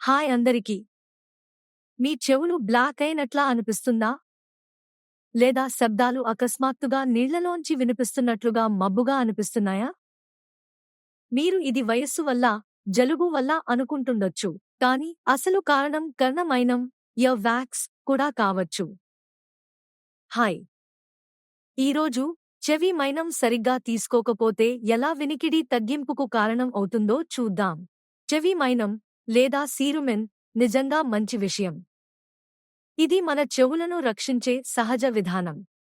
Hi అందరికీ. మీ చెవులు black అయినట్లా అనిపిస్తుందా? లేదా శబ్దాలు అకస్మాత్తుగా నీళ్లలోంచి వినిపిస్తున్నట్లుగా మబ్బుగా అనిపిస్తున్నాయా? మీరు ఇది వయస్సు వల్ల, జలుబు వల్ల అనుకుంటుండొచ్చు. కానీ అసలు కారణం కర్ణమైనం, ఇయర్ వ్యాక్స్ కూడా కావచ్చు. హాయ్. ఈరోజు చెవి మైనం సరిగ్గా తీసుకోకపోతే ఎలా వినికిడి తగ్గింపుకు కారణం అవుతుందో చూద్దాం. చెవి మైనం లేదా సీరుమెన్ నిజంగా మంచి విషయం. ఇది మన చెవులను రక్షించే సహజ విధానం.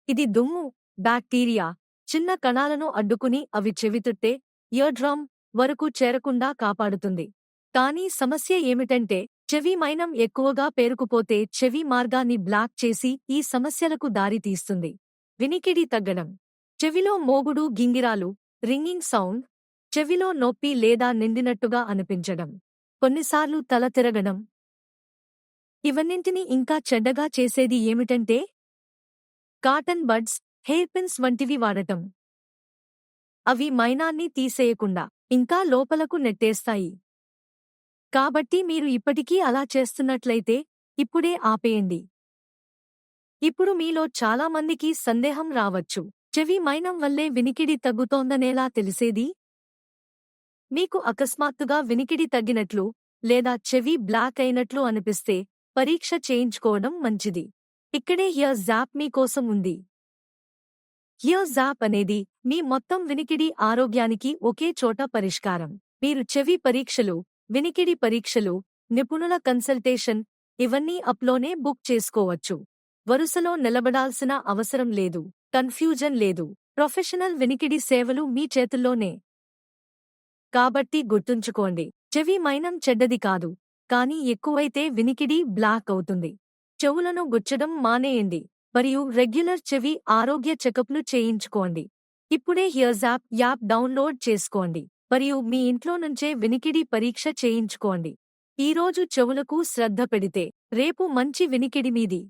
ఇది దుమ్ము, బ్యాక్టీరియా, చిన్న కణాలను అడ్డుకుని అవి చెవితుట్టే, ఇయర్ డ్రమ్ వరకు చేరకుండా కాపాడుతుంది. కానీ సమస్య ఏమిటంటే, చెవి మైనం ఎక్కువగా పేరుకుపోతే చెవి మార్గాన్ని బ్లాక్ చేసి ఈ సమస్యలకు దారి తీస్తుంది. వినికిడి తగ్గడం. చెవిలో మోగుడు గింగిరాలు, రింగింగ్ సౌండ్, చెవిలో నొప్పి లేదా నిండినట్టుగా అనిపించడం. కొన్నిసార్లు తల తిరగడం. ఇవన్నింటినీ ఇంకా చెడ్డగా చేసేది ఏమిటంటే కాటన్ బడ్స్, హెయిర్ పిన్స్ వంటివి వాడటం. అవి మైనాన్ని తీసేయకుండా ఇంకా లోపలకు నెట్టేస్తాయి. కాబట్టి మీరు ఇప్పటికీ అలా చేస్తున్నట్లయితే ఇప్పుడే ఆపేయండి. ఇప్పుడు మీలో చాలామందికి సందేహం రావచ్చు. చెవి మైనం వల్లే వినికిడి తగ్గుతోందనేలా తెలిసేది? మీకు అకస్మాత్తుగా వినికిడి తగ్గినట్లు లేదా చెవి బ్లాక్ అయినట్లు అనిపిస్తే పరీక్ష చేయించుకోవడం మంచిది. ఇక్కడే హియర్ జాప్ మీకోసం ఉంది. హియర్ జాప్ అనేది మీ మొత్తం వినికిడి ఆరోగ్యానికి ఒకే చోట పరిష్కారం. మీరు చెవి పరీక్షలు, వినికిడి పరీక్షలు, నిపుణుల కన్సల్టేషన్ ఇవన్నీ అప్లోనే బుక్ చేసుకోవచ్చు. వరుసలో నిలబడాల్సిన అవసరం లేదు. కన్ఫ్యూజన్ లేదు. ప్రొఫెషనల్ వినికిడి సేవలు మీ చేతుల్లోనే. కాబట్టి గుర్తుంచుకోండి, చెవి మైనం చెడ్డది కాదు, కానీ ఎక్కువైతే వినికిడి బ్లాక్ అవుతుంది. చెవులను గుచ్చడం మానేయండి మరియు రెగ్యులర్ చెవి ఆరోగ్య చెకప్లు చేయించుకోండి. ఇప్పుడే హియర్స్ యాప్ డౌన్లోడ్ చేసుకోండి మరియు మీ ఇంట్లో నుంచే వినికిడి పరీక్ష చేయించుకోండి. ఈరోజు చెవులకు శ్రద్ధ పెడితే రేపు మంచి వినికిడి మీది.